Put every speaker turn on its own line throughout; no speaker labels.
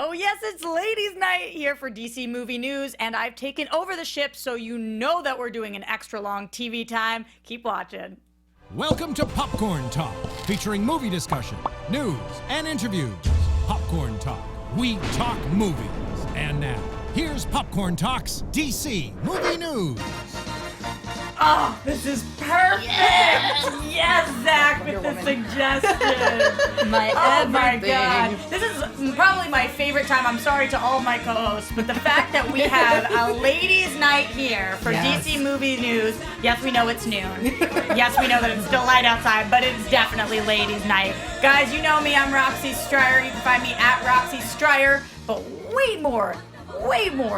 Oh yes, it's ladies' night here for DC Movie News, and I've taken over the ship, so you know that we're doing an extra long TV time. Keep watching.
Welcome to Popcorn Talk, featuring movie discussion, news, and interviews. Popcorn Talk. We talk movies. And now, here's Popcorn Talk's DC Movie News.
Oh, this is perfect! Yes, Zach, with the suggestion.
My
God. This is probably my favorite time. I'm sorry to all my co-hosts, but the fact that we have a ladies' night here for DC Movie News. Yes, we know it's noon. Yes, we know that it's still light outside, but it's definitely ladies' night. Guys, you know me. I'm Roxy Striar. You can find me at Roxy Striar. But way more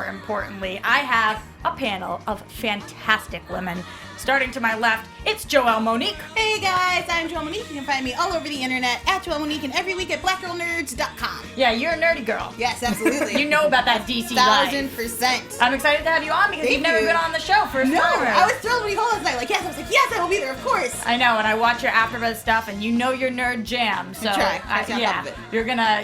importantly, I have a panel of fantastic women. Starting to my left, it's Joelle Monique.
Hey guys, I'm Joelle Monique. You can find me all over the internet at Joelle Monique and every week at blackgirlnerds.com.
Yeah, you're a nerdy girl.
Yes, absolutely.
You know about that DC life.
1000%.
I'm excited to have you on because you've never been on the show for a
No,
summer.
I was thrilled when you called last night. Like, yes, I was like, yes, I will be there, of course.
I know, and I watch your AfterBuzz stuff, and you know your nerd jam. So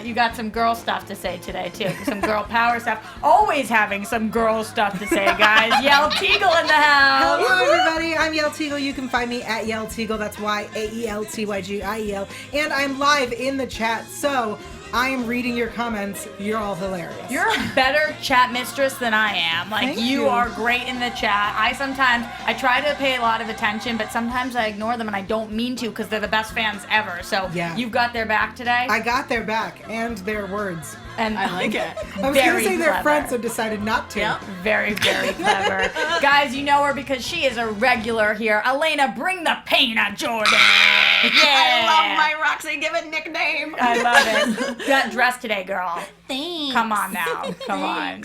you got some girl stuff to say today too. Some girl power stuff. Always having some girl stuff to say, guys. Yell Teagle in the house.
Hello, everybody. I'm Yell Teagle. You can find me at Yell Teagle. That's YAELTYGIEL. And I'm live in the chat, so I am reading your comments. You're all hilarious.
You're a better chat mistress than I am. Like,
Thank
you
you.
are great in the chat. I try to pay a lot of attention, but sometimes I ignore them, and I don't mean to because they're the best fans ever. So you've got their back today.
I got their back and their words.
And
I like it.
I was going to say their friends have decided not to.
Yep. Very, very clever. Guys, you know her because she is a regular here. Elena, bring the pain on Jordan. Yeah.
I love my Roxy given nickname.
I love it. Got dressed today, girl.
Thanks.
Come on now. Come on.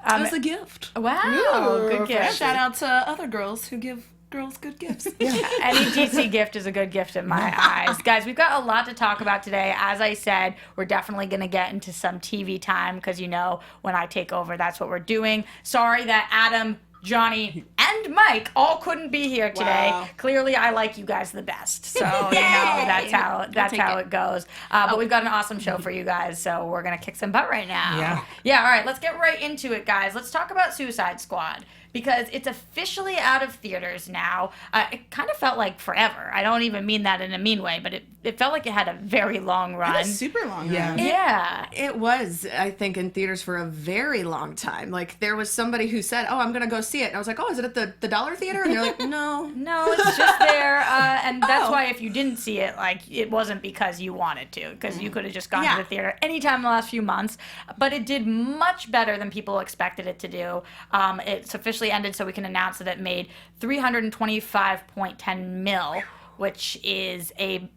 That was a gift.
Wow. Good gift.
Shout out to other girls who give girls good gifts.
Any DC gift is a good gift in my eyes. Guys, we've got a lot to talk about today. As I said, we're definitely going to get into some TV time because, you know, when I take over, that's what we're doing. Sorry that Adam, Johnny, and Mike all couldn't be here today.
Wow.
Clearly, I like you guys the best. So, you know, that's how it goes. But we've got an awesome show for you guys, so we're going to kick some butt right now. Yeah, all right, let's get right into it, guys. Let's talk about Suicide Squad, because it's officially out of theaters now. It kind of felt like forever. I don't even mean that in a mean way, but it felt like it had a very long run.
It was super long run.
Yeah.
It was, I think, in theaters for a very long time. Like, there was somebody who said, oh, I'm going to go see it. And I was like, oh, is it at the Dollar Theater? And they're like, no.
No, it's just there. And that's why if you didn't see it, like, it wasn't because you wanted to, because you could have just gone to the theater anytime in the last few months. But it did much better than people expected it to do. It's officially ended, so we can announce that it made $325.10 million, which is a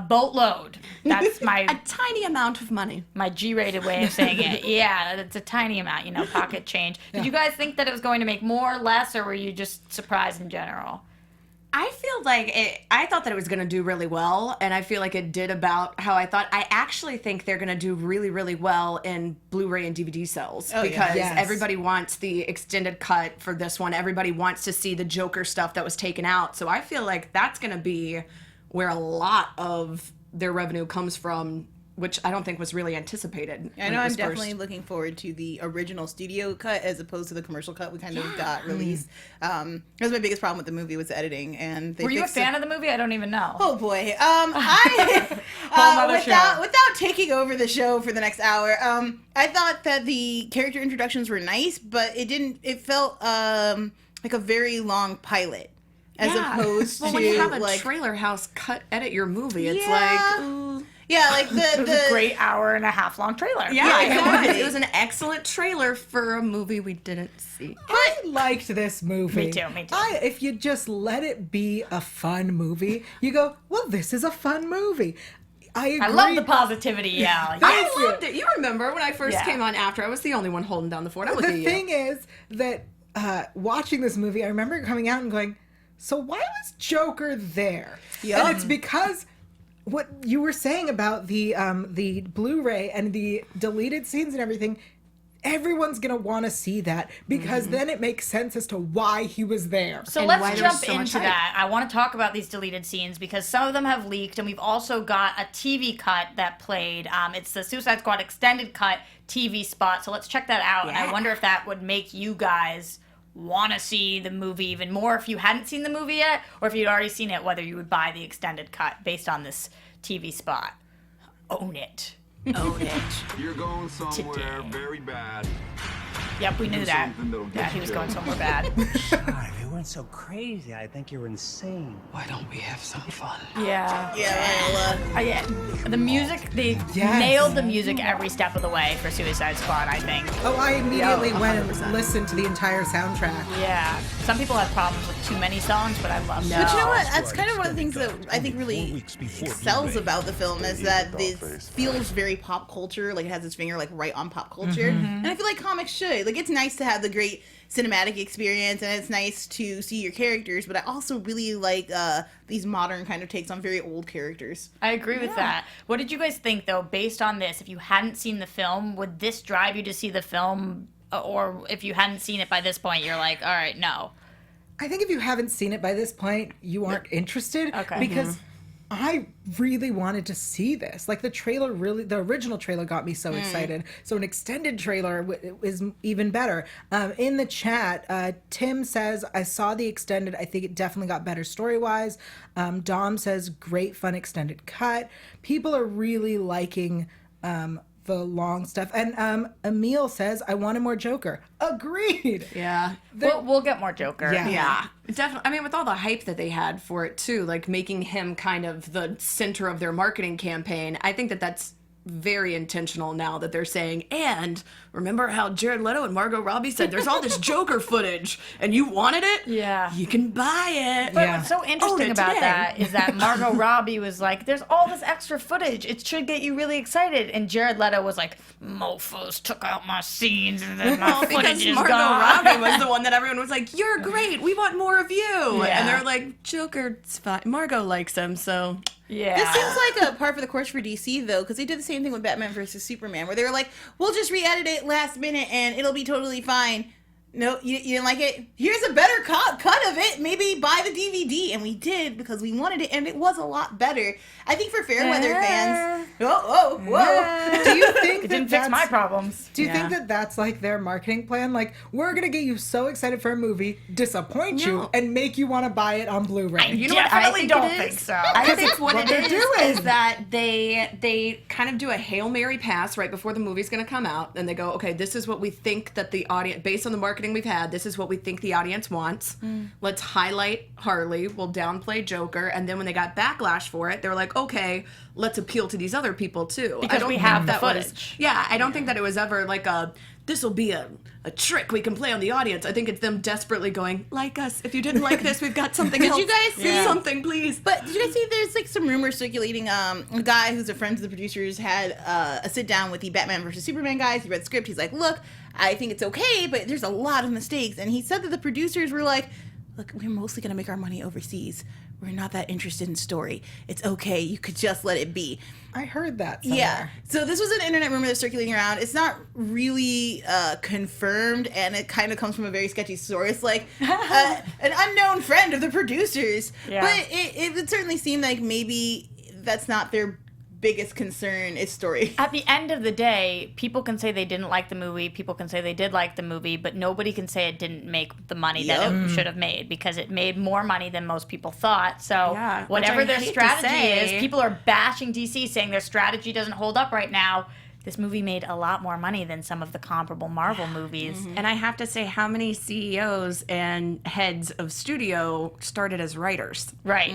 boatload. That's my
a tiny amount of money.
My G-rated way of saying it. Yeah, it's a tiny amount, you know, pocket change. Did you guys think that it was going to make more or less, or were you just surprised in general?
I feel like I thought that it was going to do really well, and I feel like it did about how I thought. I actually think they're going to do really, really well in Blu-ray and DVD sales because everybody wants the extended cut for this one. Everybody wants to see the Joker stuff that was taken out. So I feel like that's going to be where a lot of their revenue comes from, which I don't think was really anticipated.
I know I'm definitely looking forward to the original studio cut as opposed to the commercial cut we kind of got released. That was my biggest problem with the movie was the editing. And
were you a fan of the movie? I don't even know.
Oh boy, without taking over the show for the next hour, I thought that the character introductions were nice, but it felt like a very long pilot. As opposed to
when you have a trailer house edit your movie, it's like
it was a great hour-and-a-half long trailer.
It was an excellent trailer for a movie we didn't see.
I liked this movie.
Me too.
If you just let it be a fun movie, you go, well, this is a fun movie. I agree.
I love the positivity, yeah.
I loved it. You remember when I first came on after, I was the only one holding down the fort. I'm looking at you.
The thing is that watching this movie, I remember coming out and going, so why was Joker there? And it's because what you were saying about the Blu-ray and the deleted scenes and everything, everyone's going to want to see that because then it makes sense as to why he was there.
So
And
let's
why there was
jump
so much
into
hype.
that. I want to talk about these deleted scenes because some of them have leaked, and we've also got a TV cut that played. It's the Suicide Squad extended cut TV spot. So let's check that out. And I wonder if that would make you guys want to see the movie even more if you hadn't seen the movie yet, or if you'd already seen it, whether you would buy the extended cut based on this TV spot. Own it. Own it.
You're going somewhere very bad.
Yep, we knew that.
something that'll get
That he was
you.
going somewhere bad.
God, if you weren't so crazy, I think you're insane.
Why don't we have some fun?
Yeah.
Yeah,
The music, they nailed the music every step of the way for Suicide Squad, I think.
Oh, I immediately went and listened to the entire soundtrack.
Yeah. Some people have problems with too many songs, but I love them.
But you know what? That's kind of one of the things that I think really excels about the film is that this feels very pop culture. Like it has its finger like right on pop culture, and I feel like comics should. Like it's nice to have the great cinematic experience, and it's nice to see your characters. But I also really like these modern kind of takes on very old characters.
I agree with that. What did you guys think, though, based on this? If you hadn't seen the film, would this drive you to see the film? Or if you hadn't seen it by this point, you're like, all right, no.
I think if you haven't seen it by this point, you aren't interested.
Okay.
Because I really wanted to see this. Like the original trailer got me so excited. So an extended trailer is even better. In the chat, Tim says, I saw the extended. I think it definitely got better story-wise. Dom says, great, fun extended cut. People are really liking the long stuff. And Emil says, I wanted more Joker. Agreed.
Yeah.
We'll get more Joker.
Yeah, definitely. I mean, with all the hype that they had for it too, like making him kind of the center of their marketing campaign, I think that that's very intentional now that they're saying, and remember how Jared Leto and Margot Robbie said there's all this Joker footage and you wanted it?
Yeah.
You can buy it.
But what's so interesting about
today.
that is that Margot Robbie was like, there's all this extra footage. It should get you really excited. And Jared Leto was like, mofos took out my scenes and then my
Because
footage is
Margot
gone.
Robbie was the one that everyone was like, you're great. We want more of you.
Yeah.
And they're like, Joker's fine. Margot likes him, so...
Yeah.
This seems like a par for the course for DC, though, because they did the same thing with Batman versus Superman, where they were like, we'll just re-edit it last minute and it'll be totally fine. No, you didn't like it? Here's a better cut of it. Maybe buy the DVD. And we did because we wanted it, and it was a lot better. I think for Fairweather fans... Whoa.
Do you think
It didn't fix my problems.
Do you think that that's like their marketing plan? Like, we're going to get you so excited for a movie, disappoint you, and make you want to buy it on Blu-ray.
You know what I
Definitely
think
don't
it is?
think so.
I think what
what
it
they're
is
doing.
that they kind of do a Hail Mary pass right before the movie's going to come out, and they go, okay, this is what we think that the audience, based on the marketing we've had, this is what we think the audience wants. Let's highlight Harley, we'll downplay Joker, and then when they got backlash for it, they were like, okay, let's appeal to these other people too.
Because
I don't
we
think
have the
that was-
footage.
I don't think that it was ever like this will be a trick we can play on the audience. I think it's them desperately going, like us. If you didn't like this, we've got something else.
Did you guys see
something, please?
But did you guys see there's like some rumors circulating? A guy who's a friend of the producers had a sit down with the Batman versus Superman guys. He read the script. He's like, look, I think it's okay, but there's a lot of mistakes. And he said that the producers were like, look, we're mostly going to make our money overseas. We're not that interested in story. It's okay. You could just let it be.
I heard that somewhere.
Yeah. So this was an internet rumor that's circulating around. It's not really confirmed, and it kind of comes from a very sketchy source, like an unknown friend of the producers.
Yeah.
But it would certainly seem like maybe that's not their biggest concern is story.
At the end of the day, people can say they didn't like the movie, people can say they did like the movie, but nobody can say it didn't make the money that it should have made, because it made more money than most people thought. So
Yeah,
whatever
which I
their
hate to
strategy
say.
is, people are bashing DC saying their strategy doesn't hold up right now. This movie made a lot more money than some of the comparable Marvel movies.
And I have to say, how many CEOs and heads of studio started as writers?
Right,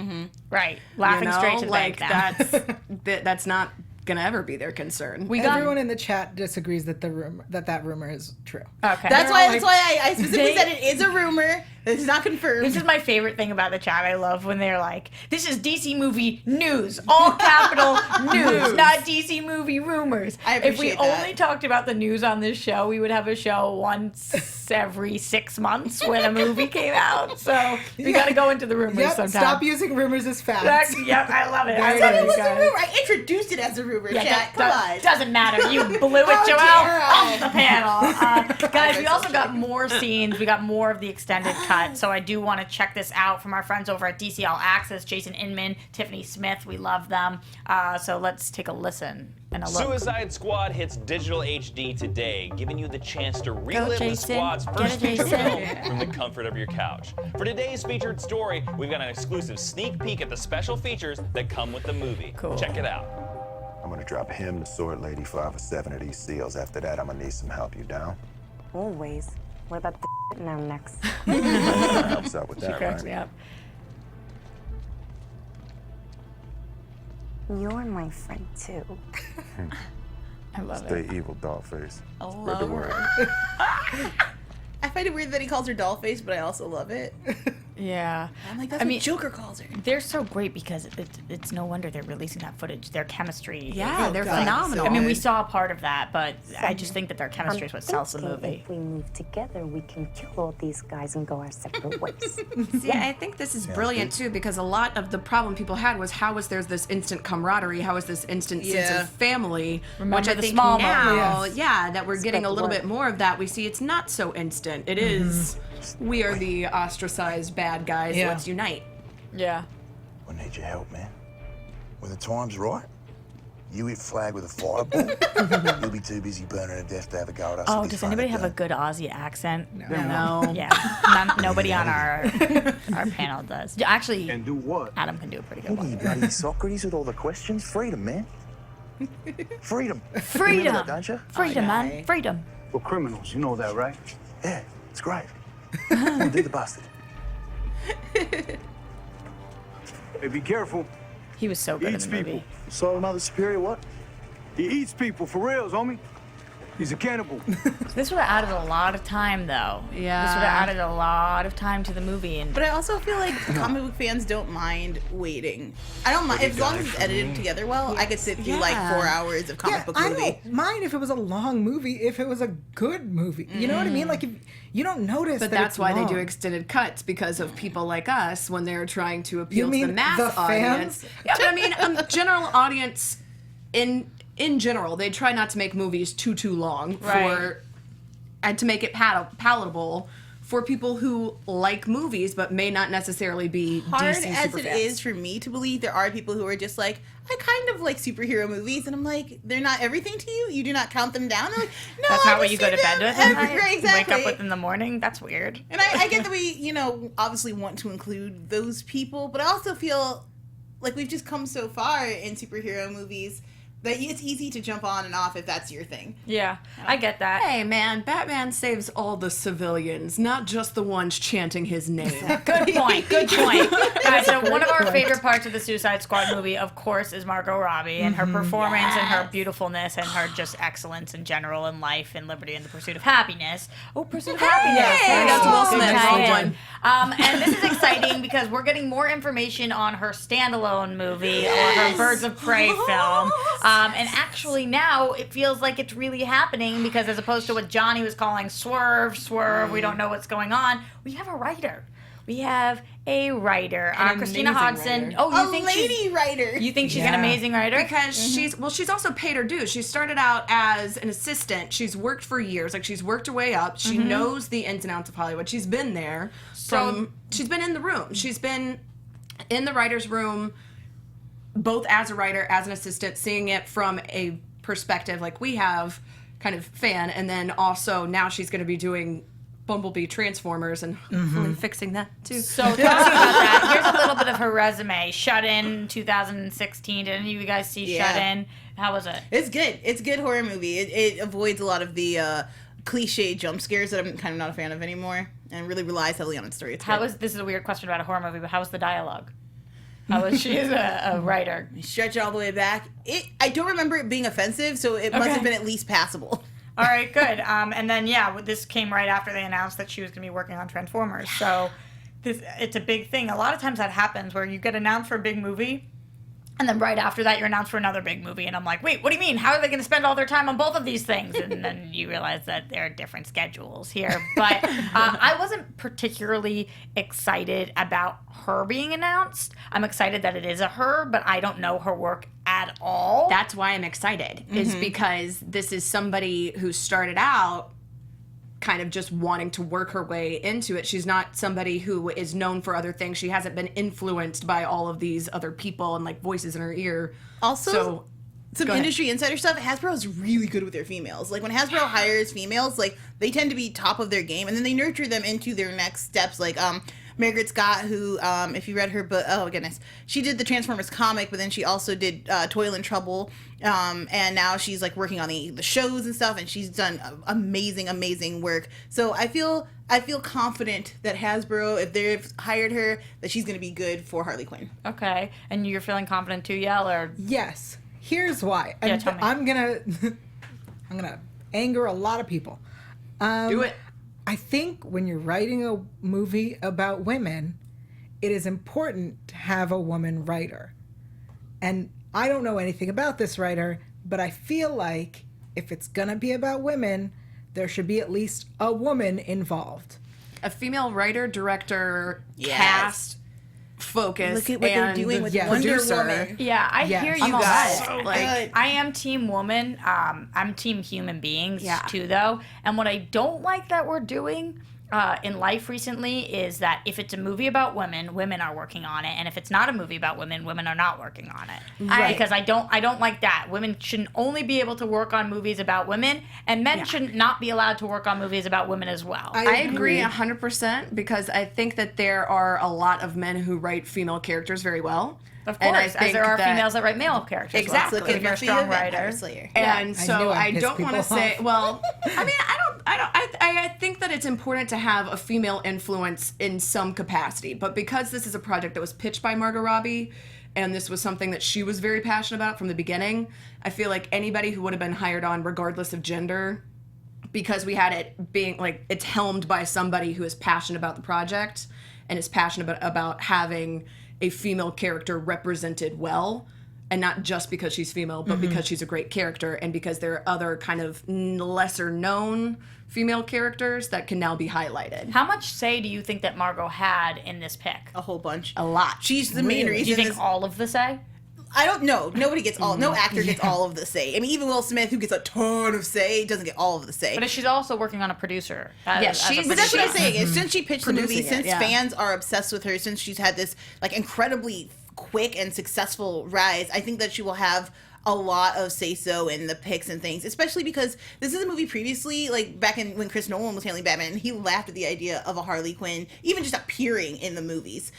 right. Laughing straight to the
like
bank.
that's not gonna ever be their concern.
We got
Everyone in the chat disagrees that that rumor is true.
okay.
That's
all
why
like-
I specifically said it is a rumor. It's not confirmed.
This is my favorite thing about the chat. I love when they're like, this is DC movie news. All capital news, not DC movie rumors.
I
If we
appreciate that.
only talked about the news on this show, we would have a show once every 6 months when a movie came out. So we got to go into the rumors sometime.
Stop using rumors as facts.
Yep, I love it.
There
I love
it
it,
is.
It was a
guys.
rumor. I introduced it as a rumor, chat. Come on.
Doesn't matter. You blew it, Joelle.
dare
Off
I.
the panel. Guys, we also got more scenes. We got more of the extended cut. So I do want to check this out from our friends over at DC All Access, Jason Inman, Tiffany Smith. We love them. So let's take a listen and a look.
Suicide Squad hits digital HD today, giving you the chance to relive the
Jason.
squad's
Get
first
it,
feature
Jason.
film from the comfort of your couch. For today's featured story, we've got an exclusive sneak peek at the special features that come with the movie.
Cool.
Check it out.
I'm gonna drop him, the sword lady, 5 or 7 of these seals. After that, I'm gonna need some help. You down?
Always. What about the in our necks?
Helps out with
She
that,
cracks
right?
me up.
You're my friend too.
I love it.
Stay evil, dog face.
I
Spread
love
the word.
I find it weird that he calls her dollface, but I also love it.
Yeah.
I'm like, that's
I
what
mean,
Joker calls her.
They're so great because it's no wonder they're releasing that footage. Their chemistry.
Yeah, they're
God.
phenomenal.
I mean, we saw a part of that, but I just think that their chemistry is what
I'm
sells the
thinking
movie.
If we move together, we can kill all these guys and go our separate ways.
Yeah, I think this is brilliant too because a lot of the problem people had was how was there's this instant camaraderie, how is this instant sense
Yeah.
of family,
Remember
which I
the
think
small
now,
moments.
yeah, that we're getting
the
a little
word.
bit more of that. We see it's not so instant. It is we are the ostracized bad guys.
Yeah.
Let's unite.
Yeah.
We need your help, man. When the time's right, you hit flag with a fireball. You'll be too busy burning to death to have a go at us.
Oh,
at this
does
front
anybody
of
have a
the
good Aussie accent?
No.
Yeah. Nobody on our panel does. Actually,
And do what?
Adam can do a pretty good
Look at
one.
you, bloody Socrates, with all the questions. Freedom, man. Freedom. You
Freedom.
remember that, don't you?
Freedom, man. Freedom.
We're criminals, you know that, right?
Yeah, it's great. We'll do the bastard.
Hey, be careful.
He was so good in
Eats
the movie.
people.
So, Mother Superior, what?
He eats people, for reals, homie. He's a cannibal.
This would have added a lot of time, though.
Yeah.
This would have added a lot of time to the movie. And
But I also feel like comic book fans don't mind waiting. I don't mind as long as it's edited together well. I could sit through like 4 hours of comic
Yeah,
book
I
movie.
don't mind if it was a long movie, if it was a good movie. You know what I mean? Like, if you don't notice
But
that
that's
it's
why they do
long.
extended cuts because of people like us when they're trying to appeal to
mean
the mass
the
audience.
fans?
Yeah, but I mean, general audience in general, they try not to make movies too long
Right.
and to make it palatable for people who like movies but may not necessarily be
Hard
DC
as
superfans.
it is for me to believe, there are people who are just like, I kind of like superhero movies, and I'm like, they're not everything to you. You do not count them down. They're like, no,
that's
I
not what
just
you go
see
to bed
them
with.
every- right, exactly.
Wake up with in the morning. That's weird.
And I get that we, obviously want to include those people, but I also feel like we've just come so far in superhero movies that it's easy to jump on and off if that's your thing.
Yeah, I get that.
Hey man, Batman saves all the civilians, not just the ones chanting his name.
Good point. Good point. Guys, so one of our favorite parts of the Suicide Squad movie, of course, is Margot Robbie and her performance and her beautifulness and her just excellence in general in life and liberty and the pursuit of happiness. Oh, pursuit of happiness.
Hey,
There we
that's
go.
Will Smith.
Good tie-in.
Well done.
And this is exciting because we're getting more information on her standalone movie or her Birds of Prey film. And actually now it feels like it's really happening because as opposed to what Johnny was calling swerve, we don't know what's going on, we have a writer. We have a writer,
An
Christina
amazing
Hodson.
writer.
Oh, you
A
think
lady writer.
You think she's an
Yeah.
amazing writer?
Because she's also paid her dues. She started out as an assistant. She's worked for years. Like she's worked her way up. She knows the ins and outs of Hollywood. She's been there. She's been in the room. She's been in the writer's room, both as a writer, as an assistant, seeing it from a perspective like we have, kind of fan, and then also now she's going to be doing Bumblebee Transformers and hopefully fixing that too.
So talking about that, here's a little bit of her resume. Shut In 2016. Did any of you guys see
Yeah.
Shut In? How was it?
It's good. It's a good horror movie. It avoids a lot of the cliche jump scares that I'm kind of not a fan of anymore, and really relies heavily on its story. It's good.
This is a weird question about a horror movie, but how was the dialogue? How was she as a writer?
Stretch it all the way back. I don't remember it being offensive, so it must have been at least passable.
All right, good. And then, this came right after they announced that she was going to be working on Transformers. So it's a big thing. A lot of times that happens where you get announced for a big movie, and then right after that, you're announced for another big movie. And I'm like, wait, what do you mean? How are they going to spend all their time on both of these things? And then you realize that there are different schedules here. But I wasn't particularly excited about her being announced. I'm excited that it is a her, but I don't know her work at all.
That's why I'm excited, is because this is somebody who started out kind of just wanting to work her way into it. She's not somebody who is known for other things. She hasn't been influenced by all of these other people and like voices in her ear.
Also, some industry insider stuff. Hasbro is really good with their females. Like when Hasbro hires females, like they tend to be top of their game, and then they nurture them into their next steps. Like Margaret Scott, who, if you read her book, oh goodness, she did the Transformers comic, but then she also did Toil and Trouble, and now she's like working on the shows and stuff, and she's done amazing work. So I feel confident that Hasbro, if they've hired her, that she's going to be good for Harley Quinn.
Okay, and you're feeling confident too, Yell, or?
Yes. Here's why.
Yeah, tell me.
I'm gonna anger a lot of people.
Do it.
I think when you're writing a movie about women, it is important to have a woman writer. And I don't know anything about this writer, but I feel like if it's going to be about women, there should be at least a woman involved.
A female writer, director, cast, focus,
Look at what they're doing with Wonder Woman.
Yeah, I hear you
Oh,
guys.
so
Like, I am team woman. I'm team human beings too, though. And what I don't like that we're doing in life recently is that if it's a movie about women, women are working on it, and if it's not a movie about women, women are not working on it.
Right.
Because I don't like that. Women shouldn't only be able to work on movies about women, and men should not be allowed to work on movies about women as well.
I agree 100% because I think that there are a lot of men who write female characters very well.
Of course, as there are females that write male characters.
Exactly.
Well. If you're a strong writer.
And so I don't want to say,
off.
well, I mean, I think that it's important to have a female influence in some capacity. But because this is a project that was pitched by Margot Robbie, and this was something that she was very passionate about from the beginning, I feel like anybody who would have been hired on, regardless of gender, because we had it being like it's helmed by somebody who is passionate about the project and is passionate about having a female character represented well, and not just because she's female, but because she's a great character and because there are other kind of lesser known female characters that can now be highlighted.
How much say do you think that Margot had in this pick?
A whole bunch.
A lot.
She's the main reason.
Do you think all of the say?
I don't know. Nobody gets all. No actor gets all of the say. I mean, even Will Smith, who gets a ton of say, doesn't get all of the say.
But she's also working on a producer.
But that's what I'm saying. Is since she pitched the movie, since fans are obsessed with her, since she's had this like incredibly quick and successful rise, I think that she will have a lot of say-so in the picks and things, especially because this is a movie previously, like back in when Chris Nolan was handling Batman, and he laughed at the idea of a Harley Quinn even just appearing in the movies.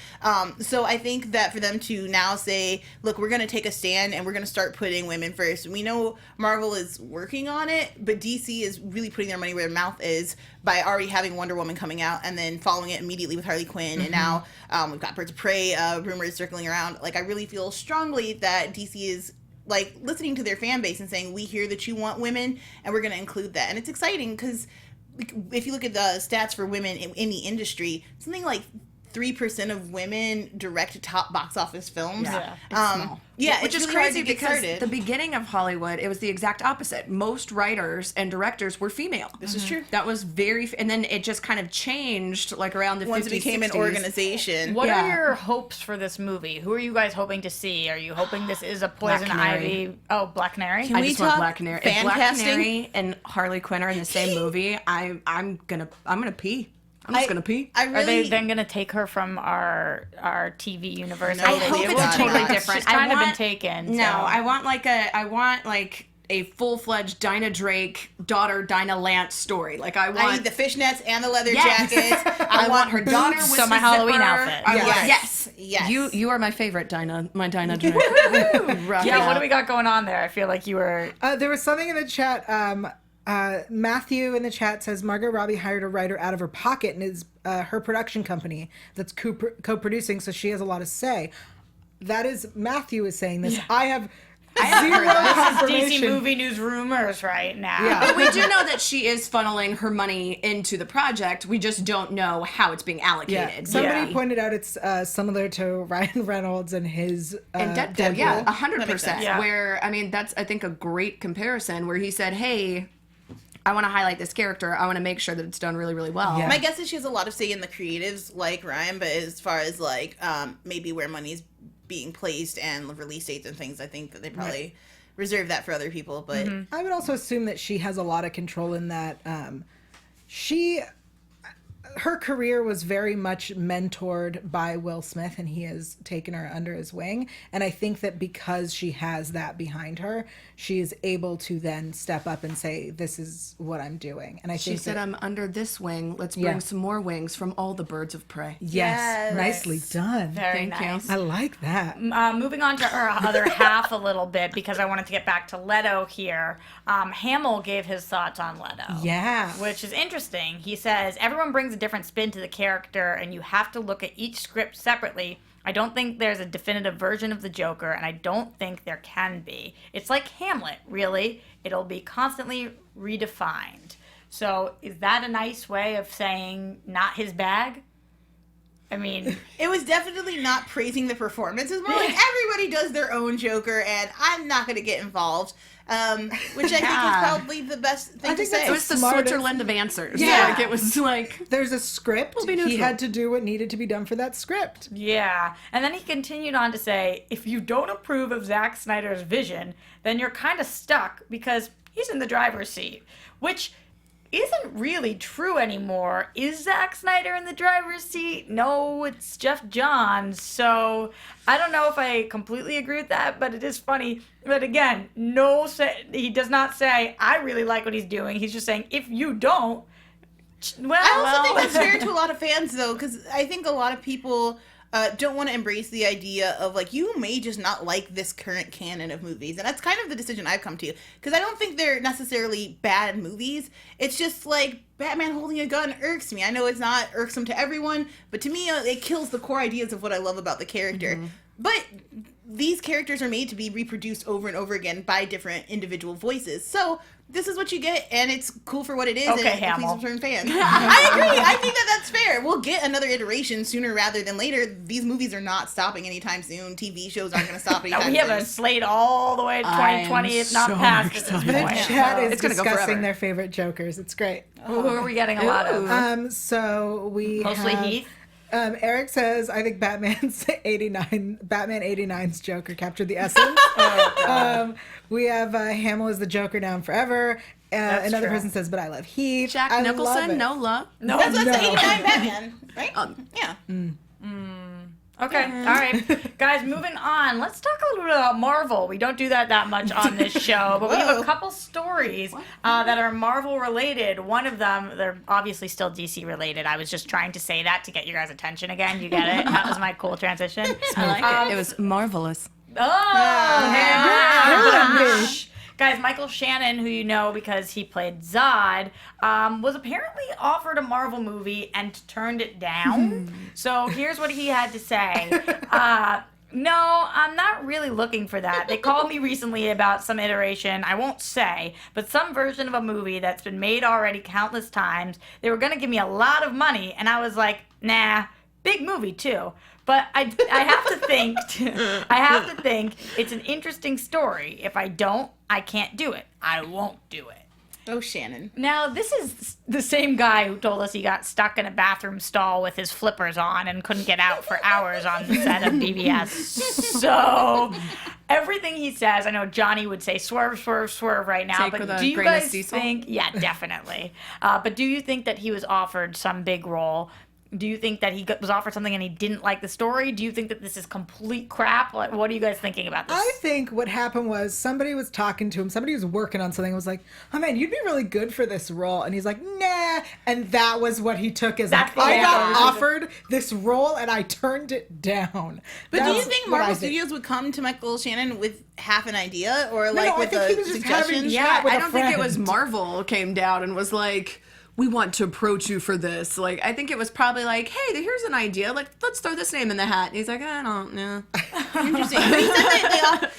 So I think that for them to now say, look, we're going to take a stand and we're going to start putting women first. We know Marvel is working on it, but DC is really putting their money where their mouth is by already having Wonder Woman coming out and then following it immediately with Harley Quinn. And now we've got Birds of Prey rumors circling around. Like, I really feel strongly that DC is like listening to their fan base and saying, we hear that you want women and we're going to include that. And it's exciting because if you look at the stats for women in the industry, something like 3% of women direct top box office films.
Yeah, which
it's
is
really hard
crazy
to get
because
started.
the beginning of Hollywood, it was the exact opposite. Most writers and directors were female.
This is true.
That was and then it just kind of changed like around the 50s,
Once it became
60s.
an organization.
What are your hopes for this movie? Who are you guys hoping to see? Are you hoping this is a Poison Ivy? Oh, Black Canary?
I just want Black Canary. If Black Canary and Harley Quinn are in the same movie, I'm gonna pee. I'm just gonna pee.
Are they then gonna take her from our TV universe?
No,
I hope it's totally different.
She's kind of been taken.
No,
so.
I want like a full-fledged Dinah Drake daughter Dinah Lance story. Like I
need the fishnets and the leather
Yes.
jackets.
I want her daughter with
So
the
my Halloween
zipper.
outfit.
Yes. You are my favorite Dinah. My Dinah Drake.
Yeah, what do we got going on there? I feel like you were.
There was something in the chat. Matthew in the chat says Margot Robbie hired a writer out of her pocket and is her production company that's co-producing, so she has a lot of say. That is, Matthew is saying this. Yeah. I have
This is DC movie news rumors right now.
Yeah. But we do know that she is funneling her money into the project. We just don't know how it's being allocated.
Yeah. Somebody pointed out it's similar to Ryan Reynolds and his
and Deadpool. Yeah, 100%.
Yeah.
Where, I mean, that's, I think, a great comparison where he said, hey, I want to highlight this character. I want to make sure that it's done really, really well.
Yeah. My guess is she has a lot of say in the creatives, like Ryan, but as far as like maybe where money's being placed and release dates and things, I think that they probably reserve that for other people. But
I would also assume that she has a lot of control in that her career was very much mentored by Will Smith, and he has taken her under his wing. And I think that because she has that behind her, she is able to then step up and say, this is what I'm doing. And
She said, I'm under this wing. Let's bring some more wings from all the birds of prey.
Yes. Nicely done.
Very
Thank
nice.
you.
I like that.
Moving on to our other half a little bit, because I wanted to get back to Leto here. Hamill gave his thoughts on Leto.
Yeah.
Which is interesting. He says, everyone brings a different spin to the character, and you have to look at each script separately. I don't think there's a definitive version of the Joker, and I don't think there can be. It's like Hamlet, really. It'll be constantly redefined. So is that a nice way of saying not his bag? I mean,
it was definitely not praising the performance. It's more like everybody does their own Joker, and I'm not going to get involved. Which I think is probably the best thing to say.
It was the Switzerland of answers.
Yeah.
Like, it was like...
There's a script. He had to do what needed to be done for that script.
Yeah. And then he continued on to say, if you don't approve of Zack Snyder's vision, then you're kind of stuck because he's in the driver's seat. Which isn't really true anymore. Is Zack Snyder in the driver's seat? No, it's Jeff Johns. So I don't know if I completely agree with that, but it is funny. But again, he does not say, I really like what he's doing. He's just saying, if you don't,
I also think that's fair to a lot of fans, though, because I think a lot of people don't want to embrace the idea of, like, you may just not like this current canon of movies. And that's kind of the decision I've come to. Because I don't think they're necessarily bad movies. It's just, like, Batman holding a gun irks me. I know it's not irksome to everyone, but to me, it kills the core ideas of what I love about the character. But these characters are made to be reproduced over and over again by different individual voices. So this is what you get, and it's cool for what it is.
Okay,
and
Hamill.
Please return fans. I agree. I think that's fair. We'll get another iteration sooner rather than later. These movies are not stopping anytime soon. TV shows aren't going to stop anytime soon.
We have a slate all the way to 2020, if not past at this
The
point.
chat is
It's gonna go
discussing
forever.
their favorite Jokers. It's great.
Who are we getting a lot of?
So we
Mostly
have,
Heath.
Eric says, I think Batman 89's Joker captured the essence. We have Hamill as the Joker down forever. Another person says, but I love Heath.
Jack Nicholson, no love.
No,
That's 89 Batman, right? Yeah.
Okay, all right. Guys, moving on. Let's talk a little bit about Marvel. We don't do that much on this show, but we have a couple stories that are Marvel related. One of them, they're obviously still DC related. I was just trying to say that to get your guys' attention again. You get it? That was my cool transition.
I like it. It was marvelous.
Guys, Michael Shannon, who you know because he played Zod, was apparently offered a Marvel movie and turned it down. So here's what he had to say. No, I'm not really looking for that. They called me recently about some iteration, I won't say, but some version of a movie that's been made already countless times. They were going to give me a lot of money, and I was like, nah, big movie too. But I have to think it's an interesting story. If I don't, I can't do it. I won't do it.
Oh, Shannon.
Now, this is the same guy who told us he got stuck in a bathroom stall with his flippers on and couldn't get out for hours on the set of BBS. So, everything he says, I know Johnny would say swerve, swerve, swerve right now, but do you guys think, yeah, definitely. But do you think that he was offered some big role? Do you think that he was offered something and he didn't like the story? Do you think that this is complete crap? What are you guys thinking about this?
I think what happened was somebody was talking to him. Somebody was working on something and was like, oh, man, you'd be really good for this role. And he's like, nah. And that was what he took as like, I got offered this role and I turned it down.
But do you think Marvel Studios would come to Michael Shannon with half an idea or like with a suggestion?
Yeah, I don't think it was Marvel came down and was like, we want to approach you for this. Like, I think it was probably like, hey, here's an idea. Like, let's throw this name in the hat. And he's like, I don't know.
Interesting. But he said that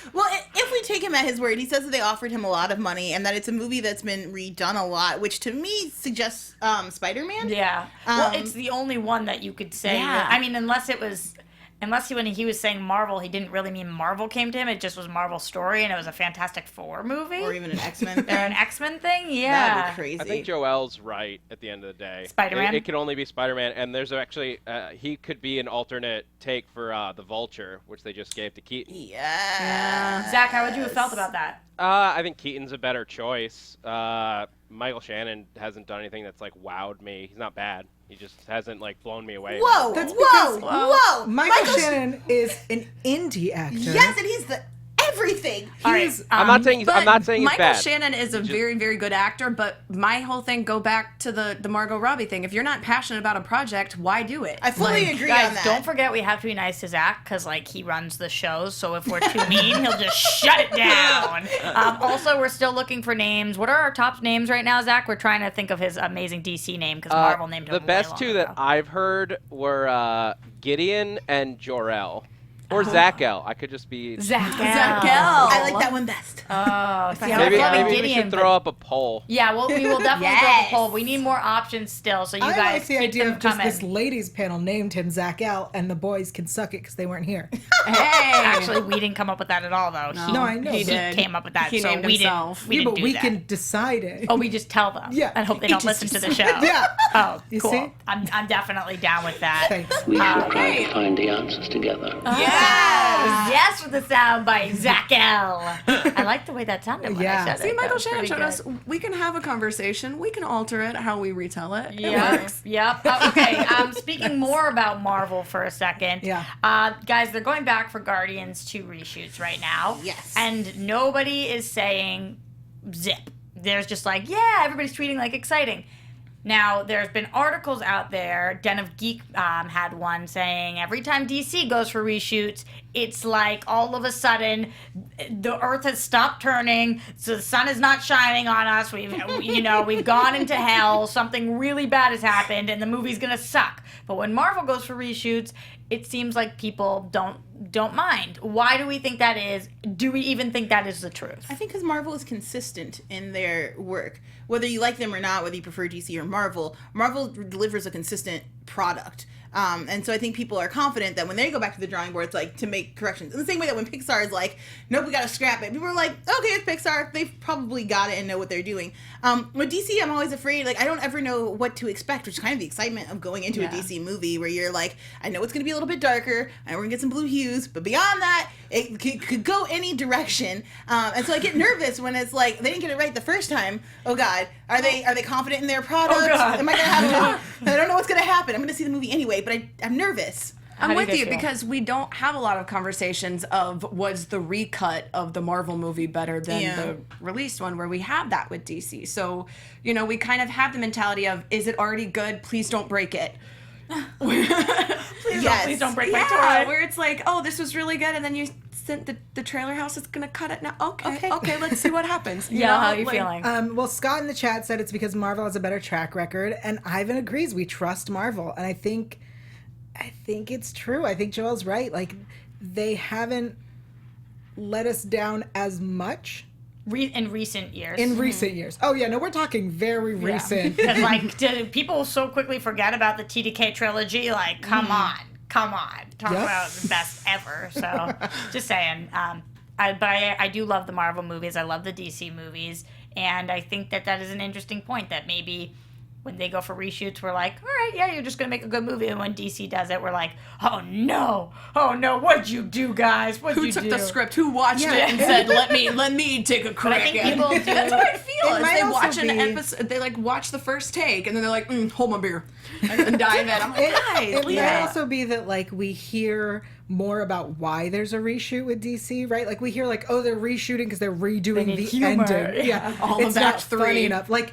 if we take him at his word, he says that they offered him a lot of money and that it's a movie that's been redone a lot, which to me suggests Spider-Man.
Yeah. Well, it's the only one that you could say.
Yeah.
I mean, unless when he was saying Marvel, he didn't really mean Marvel came to him. It just was Marvel's story, and it was a Fantastic Four movie.
Or even an X-Men thing.
Or an X-Men thing, yeah.
That'd be crazy.
I think Joel's right at the end of the day.
Spider-Man?
It could only be Spider-Man, and there's actually, he could be an alternate take for the Vulture, which they just gave to Keaton.
Yeah.
Zach, how would you have felt about that?
I think Keaton's a better choice. Michael Shannon hasn't done anything that's, like, wowed me. He's not bad. He just hasn't, like, blown me away.
Whoa!
That's
Whoa!
Michael Shannon is an indie actor.
Yes, and he's the everything.
I'm not saying he's
Michael
bad.
Shannon is a very, very good actor, but my whole thing go back to the Margot Robbie thing. If you're not passionate about a project, why do it?
I fully agree
Guys,
on that.
don't forget we have to be nice to Zach because, like, he runs the shows. So if we're too mean, he'll just shut it down. Also, we're still looking for names. What are our top names right now, Zach? We're trying to think of his amazing DC name because Marvel named him.
The best two that I've heard were Gideon and Jor-El. Or Zach-El. I could just be...
Zach-El.
I like that one best.
Oh, see,
maybe
Gideon,
we should throw up a poll.
Yeah, well, we will definitely throw up a poll. We need more options still, so you
I
guys
like the
keep
idea
them
of just
coming.
this ladies panel named him Zach-El, and the boys can suck it because they weren't here.
Hey! Actually, we didn't come up with that at all, though.
No, I know.
He
but-
came up with that,
He
so
named
we
himself.
didn't. We
Yeah,
didn't
but
do
we
that.
can decide it.
Oh, we just tell them.
Yeah.
And hope they don't listen to the show.
Yeah.
Oh,
You
cool.
see?
I'm definitely down with that.
Thanks.
We shall try to find the answers together.
Yes, with the sound by Zach-El. I like the way that sounded when I said it.
See,
That
Michael
was
Shannon
pretty
showed us
good.
we can have a conversation. We can alter it how we retell it. It
Yep.
works.
Yep. Okay. Speaking more about Marvel for a second.
Yeah.
Guys, they're going back for Guardians 2 reshoots right now.
Yes.
And nobody is saying zip. There's just like, yeah, everybody's tweeting like exciting. Now, there's been articles out there. Den of Geek had one saying every time DC goes for reshoots, it's like all of a sudden the Earth has stopped turning, so the sun is not shining on us. We've gone into hell. Something really bad has happened, and the movie's gonna suck. But when Marvel goes for reshoots, it seems like people don't mind. Why do we think that is? Do we even think that is the truth?
I think because Marvel is consistent in their work. Whether you like them or not, whether you prefer DC or Marvel delivers a consistent product. And so I think people are confident that when they go back to the drawing board, it's like to make corrections. In the same way that when Pixar is like, nope, we got to scrap it. People are like, okay, it's Pixar. They've probably got it and know what they're doing. With DC, I'm always afraid. Like, I don't ever know what to expect, which is kind of the excitement of going into a DC movie where you're like, I know it's going to be a little bit darker. I know we're going to get some blue hues. But beyond that, it could go any direction. And so I get nervous when it's like, they didn't get it right the first time. Oh, God. Are they confident in their product?
Oh, God.
Am I going to have to... I don't know what's going to happen. I'm going to see the movie anyway, but I'm nervous.
I'm with you
feel?
because we don't have a lot of conversations of was the recut of the Marvel movie better than the released one, where we have that with DC. So, we kind of have the mentality of, is it already good? Please don't break it.
Please don't break my toy.
Where it's like, oh, this was really good, and then you sent the trailer house is gonna cut it now. Okay, let's see what happens.
Yeah, how are you feeling?
Well, Scott in the chat said it's because Marvel has a better track record, and Ivan agrees. We trust Marvel, and I think it's true. I think Joel's right. Like, they haven't let us down as much
in recent years.
In recent years. Oh, yeah. No, we're talking very recent.
Because, like, people so quickly forget about the TDK trilogy. Like, come on. Talk about the best ever. So, just saying. I do love the Marvel movies. I love the DC movies. And I think that is an interesting point, that maybe when they go for reshoots, we're like, all right, yeah, you're just going to make a good movie. And when DC does it, we're like, oh no, what'd you do, guys?
Who took the script? Who watched it and said, let me take a crack at it? That's what I feel. Is they watch an episode, they like watch the first take, and then they're like, hold my beer, and dive in. I'm like, guys.
It might also be that, like, we hear more about why there's a reshoot with DC, right? Like, we hear, like, oh, they're reshooting because they're redoing the ending. Yeah,
all
it's
of
not
Batch
funny
3
enough. Like,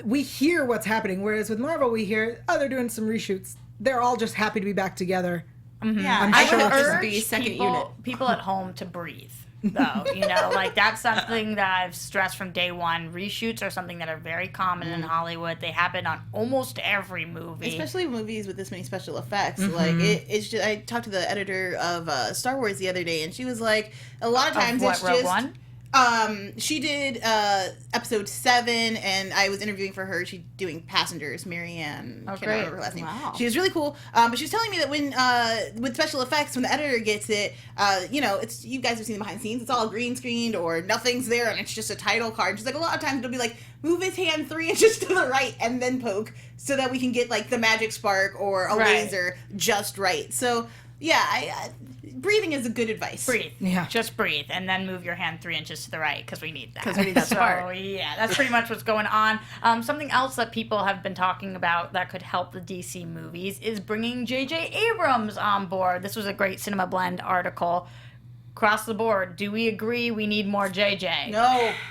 we hear what's happening, whereas with Marvel, we hear, oh, they're doing some reshoots. They're all just happy to be back together.
Yeah,
I'm
I
sure
would
it's
urge
just
second unit.
people at home to breathe. though. You know, like that's something that I've stressed from day one. Reshoots are something that are very common in Hollywood. They happen on almost every movie,
especially movies with this many special effects. Like it's just, I talked to the editor of Star Wars the other day, and she was like, a lot of times it's
Rogue
just
One?
She did episode 7, and I was interviewing for her. She's doing Passengers, Marianne.
Oh,
Can't
great.
remember her last name.
Wow.
She was really cool. But she was telling me that when with special effects, when the editor gets it, you know, it's, you guys have seen the behind the scenes. It's all green screened or nothing's there, and it's just a title card. She's like, a lot of times it'll be like, move his hand 3 inches to the right and then poke, so that we can get like the magic spark or a laser just right. So yeah, breathing is a good advice.
Breathe.
Yeah.
Just breathe, and then move your hand 3 inches to the right, because we need that.
Because we need that spark.
So, yeah, that's pretty much what's going on. Something else that people have been talking about that could help the DC movies is bringing JJ Abrams on board. This was a great Cinema Blend article. Across the board, do we agree we need more JJ?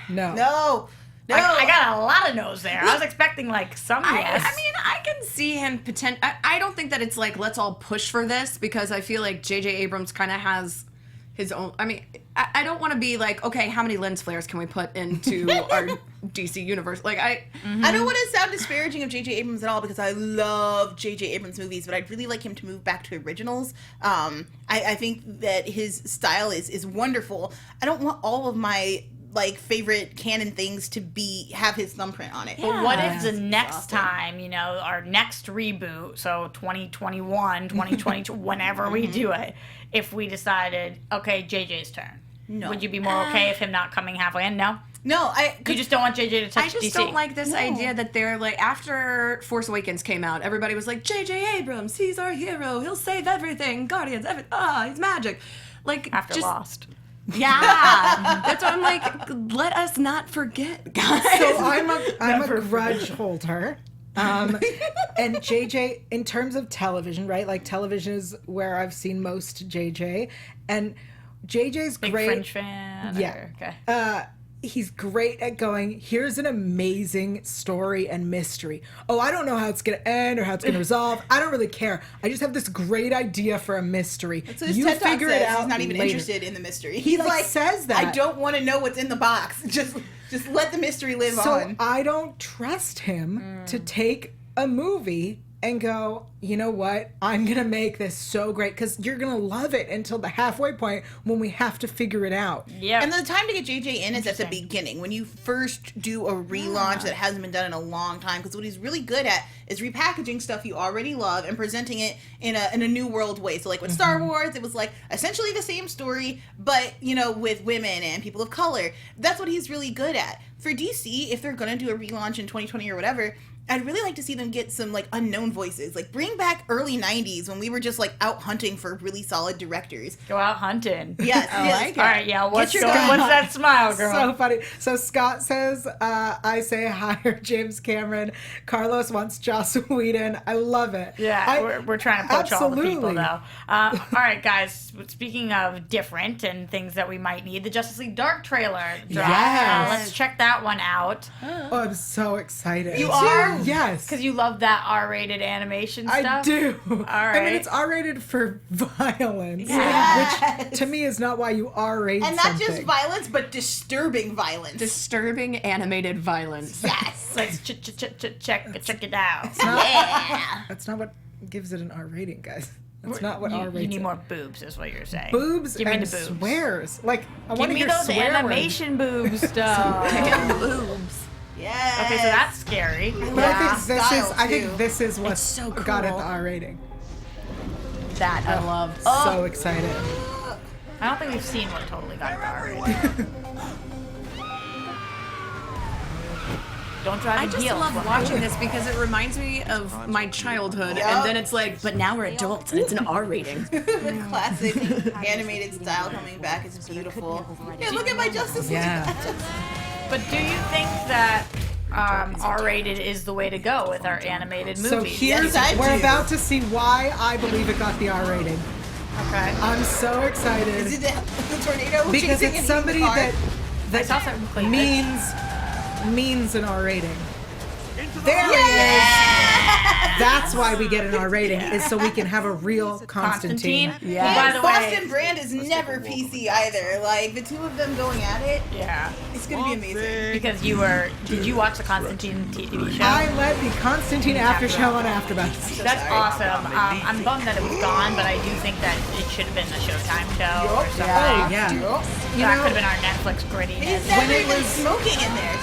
No.
I got a lot of no's there. I was expecting like some yes.
I mean, I can see him I don't think that it's like, let's all push for this, because I feel like JJ Abrams kind of has his own. I mean, I don't want to be like, okay, how many lens flares can we put into our DC universe? Like, I
don't want to sound disparaging of JJ Abrams at all, because I love JJ Abrams movies, but I'd really like him to move back to originals. I think that his style is wonderful. I don't want all of my like favorite canon things to have his thumbprint on it.
But what if the next time, you know, our next reboot, so 2021, 2022, whenever we do it, if we decided, okay, JJ's turn. No. Would you be more okay if him not coming halfway in? No?
No,
you just don't want JJ to touch DC.
I just don't like this idea that they're like, after Force Awakens came out, everybody was like, JJ Abrams, he's our hero, he'll save everything, Guardians, he's magic. Like,
after Lost.
Yeah, that's what I'm like. Let us not forget, guys.
So I'm a grudge holder, and JJ, in terms of television, right? Like television is where I've seen most JJ, and JJ's
Big
great.
Fringe fan.
Yeah.
Okay.
He's great at going, here's an amazing story and mystery. Oh, I don't know how it's going to end or how it's going to resolve. I don't really care. I just have this great idea for a mystery.
So his
you
TED Talk
figure
says
it out
he's not even
later.
interested in the mystery.
He like says that.
I don't want to know what's in the box. Just let the mystery live on.
So I don't trust him to take a movie and go, you know what? I'm going to make this so great, because you're going to love it until the halfway point when we have to figure it out.
Yeah.
And the time to get JJ in is at the beginning, when you first do a relaunch that hasn't been done in a long time, because what he's really good at is repackaging stuff you already love and presenting it in a new world way. So like with Star Wars, it was like essentially the same story, but you know, with women and people of color. That's what he's really good at. For DC, if they're going to do a relaunch in 2020 or whatever, I'd really like to see them get some like unknown voices. Like bring back early 90s when we were just like out hunting for really solid directors.
Go out hunting.
Yes.
I
yes.
like it. All right, yeah. What's
gun.
that smile, girl?
So funny. So Scott says, I say hire James Cameron. Carlos wants Joss Whedon. I love it.
Yeah, we're trying to poach all the people
absolutely.
now. All right, guys. Speaking of different and things that we might need, the Justice League Dark trailer dropped.
Yes.
Let's check that one out.
Oh, I'm so excited.
You are?
Yes.
Because you love that R-rated animation stuff?
I do.
All right.
I mean, it's R-rated for violence,
Yes.
which to me is not why you R-rate
And not
something.
just violence, but disturbing violence.
Disturbing animated violence.
Yes.
Let's check it out.
That's not what gives it an R rating, guys. That's not what R rates.
You need
it.
more boobs, is what you're saying.
Boobs
Give me
and
the boobs.
swears. Like I want
Give
to
me
hear
those
swear
animation boobs stuff.
Boobs.
Yes.
Okay, so that's scary.
But I think this is what
so
got it
cool.
the R rating.
That I love.
So excited.
I don't think we've seen what totally got it the R-rating. Don't drive
I
in
just
heels.
love watching this because it reminds me of my childhood, and then it's like, but now we're adults and it's an R rating.
The classic animated style coming back is beautiful. Yeah, look at my Justice League.
But do you think that R-rated is the way to go with our animated movies?
So here's we're about to see why I believe it got the R rating.
Okay.
I'm so excited.
Is it the tornado?
Because
chasing
it's
an
somebody
car?
that
saw something clean.
means an R rating. There he is. That's why we get an R rating, is so we can have a real Constantine.
Yeah. By the
Boston
way,
Brand is never PC either. Like, the two of them going at it, it's going to be amazing.
because did you watch the Constantine TV show?
I led the Constantine after show on AfterBuzz.
That's awesome. I'm bummed that it was gone, but I do think that it should have been the Showtime show or something.
Yeah.
That could have been our Netflix grittiness.
When it was smoking in there.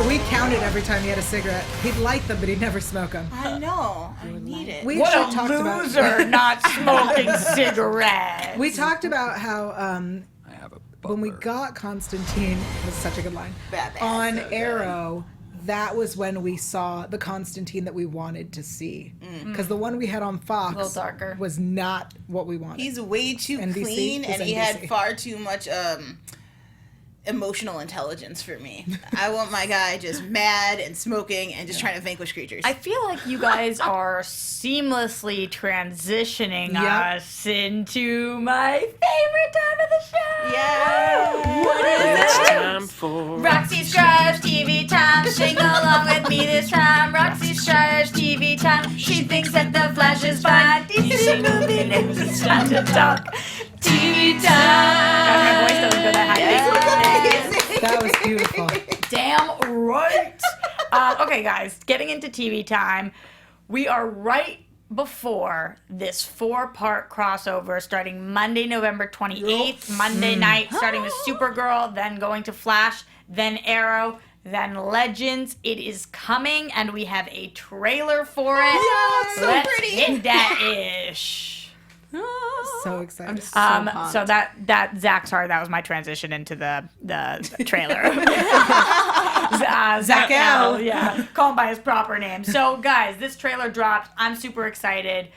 We counted every time he had a cigarette. He'd light them, but he'd never smoke them.
I know. I need it.
We
What
actually
a
talked about
loser not smoking cigarettes.
We talked about how when we got Constantine, was such a good line, on Arrow, that was when we saw the Constantine that we wanted to see. Because the one we had on Fox
A little darker.
was not what we wanted.
He's way too
NBC
clean,
was
and he
NBC.
had far too much emotional intelligence for me. I want my guy just mad and smoking and just trying to vanquish creatures.
I feel like you guys are seamlessly transitioning us into my favorite time of the show.
Yeah.
What is
It's
it?
time for
Roxy Striar's TV time. Sing along with me this time. Roxy Striar's TV time. She thinks that the Flash is fine. DC movie news. It's time to talk TV time. My voice doesn't go that high.
That was beautiful.
Damn right. Okay, guys, getting into TV time. We are right before this 4-part crossover starting Monday, November 28th. Monday night, starting with Supergirl, then going to Flash, then Arrow, then Legends. It is coming, and we have a trailer for it.
Yeah, so
Let's
pretty.
hit that ish.
So excited.
So that Zach, sorry, that was my transition into the trailer. Zach L. Yeah, call him by his proper name. So guys, this trailer dropped. I'm super excited.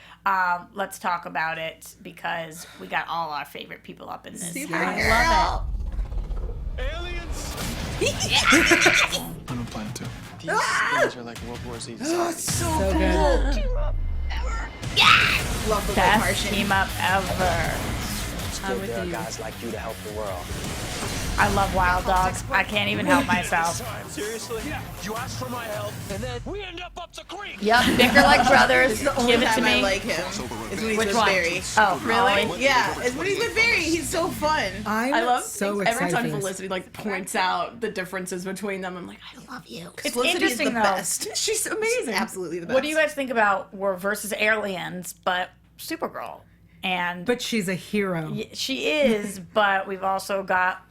Let's talk about it because we got all our favorite people up in this. I love
I don't plan to. These games are like World War Z.
so
good.
Love the
it.
White
Best
Martian.
team up ever.
I'm with you. Guys like you to help the world.
I love Wild Dogs. I can't even help myself.
Seriously? Yeah. You asked for my help, and then we end up the creek.
Yep, bicker like brothers.
It's the only
Give it to
time
me.
I like him. Is when he's
Which
with
one?
Barry.
Oh, really?
Yeah, it's when he's with Barry. He's so fun.
I love
so
every
excited
time
for this.
Felicity like points out the differences between them. I'm like, I love you.
It's
Felicity
interesting
is the
though.
best.
She's amazing.
Absolutely the best.
What do you guys think about we're versus aliens, but Supergirl? And
But she's a hero.
she is, but we've also got,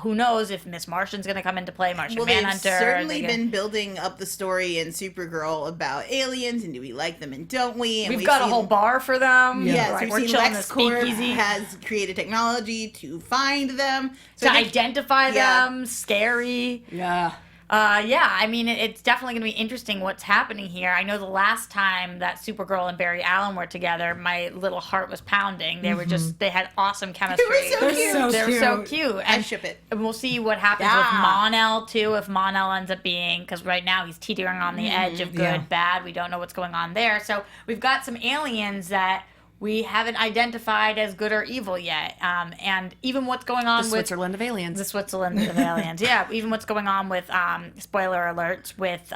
who knows if Miss Martian's going to come into play, Martian
Well,
Manhunter.
they've certainly
They're gonna-
been building up the story in Supergirl about aliens and do we like them and don't we? And
We've got a whole bar for them.
Yes,
Like,
we've
we're
seen
chilling the
LexCorp
speakeasy
has created technology to find them. So
to
I think-
identify
Yeah.
them. Scary.
Yeah.
I mean, it's definitely going to be interesting what's happening here. I know the last time that Supergirl and Barry Allen were together, my little heart was pounding. They were they had awesome chemistry.
They were so cute.
They were so cute.
I ship it.
And we'll see what happens with Mon-El, too, if Mon-El ends up being, because right now he's teetering on the edge of good, bad. We don't know what's going on there. So we've got some aliens that we haven't identified as good or evil yet. And even what's going on
The
with
Switzerland of aliens.
the Switzerland of aliens. Yeah, even what's going on with, spoiler alerts, with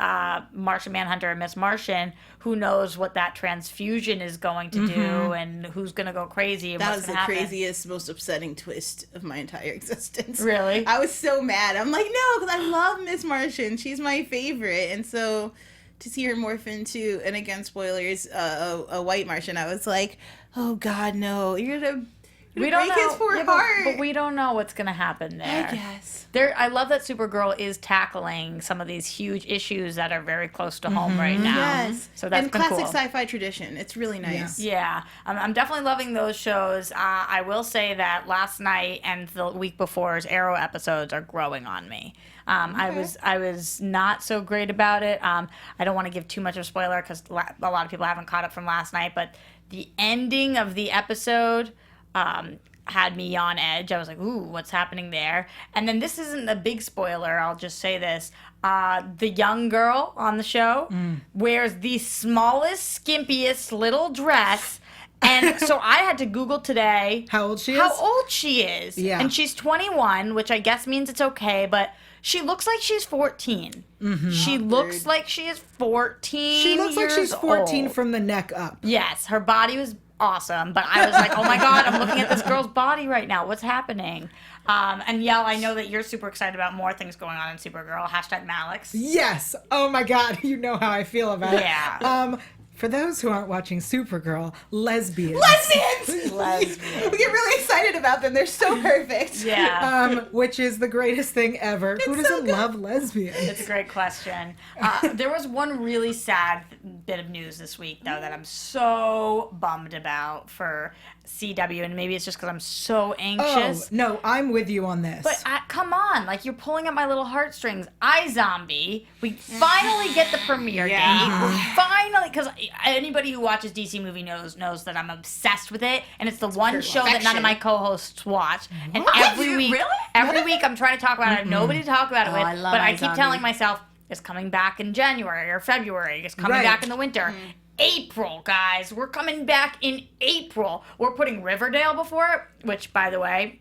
Martian Manhunter and Miss Martian. Who knows what that transfusion is going to do and who's going to go crazy and
That
what's
was
going
the
to happen.
craziest, most upsetting twist of my entire existence.
Really?
I was so mad. I'm like, no, because I love Miss Martian. She's my favorite. And so to see her morph into, and again, spoilers, a white Martian, I was like, oh, God, no. You're going to break his poor heart.
But we don't know what's going to happen there.
I guess.
I love that Supergirl is tackling some of these huge issues that are very close to home right now.
Yes.
So that's
and
been
classic
cool.
sci-fi tradition. It's really nice.
Yeah, I'm definitely loving those shows. I will say that last night and the week before's Arrow episodes are growing on me. I was not so great about it. I don't want to give too much of a spoiler because a lot of people haven't caught up from last night, but the ending of the episode had me on edge. I was like, ooh, what's happening there? And then this isn't a big spoiler. I'll just say this. The young girl on the show wears the smallest, skimpiest little dress And so I had to Google today
how old she is. Yeah.
And she's 21, which I guess means it's okay, but she looks like she's 14.
Mm-hmm.
She looks like she is 14.
She looks like she's 14
old.
from the neck up.
Yes, her body was awesome, but I was like, oh my God, I'm looking at this girl's body right now. What's happening? And Yell, I know that you're super excited about more things going on in Supergirl. #Malix.
Yes. Oh my God. You know how I feel about it.
Yeah.
For those who aren't watching Supergirl, lesbians.
We get really excited about them. They're so perfect.
Yeah.
Which is the greatest thing ever. Who doesn't love lesbians?
It's a great question. There was one really sad bit of news this week, though, that I'm so bummed about for CW, and maybe it's just because I'm so anxious.
Oh, no, I'm with you on this.
But come on, like, you're pulling at my little heartstrings. iZombie, we finally get the premiere date. We're finally, because anybody who watches DC movie knows that I'm obsessed with it, and it's the one show that none of my co-hosts watch. And every week I'm trying to talk about it. I have nobody to talk about it with, but I keep telling myself it's coming back in January or February. It's coming back in the winter. April, guys. We're coming back in April. We're putting Riverdale before it, which, by the way,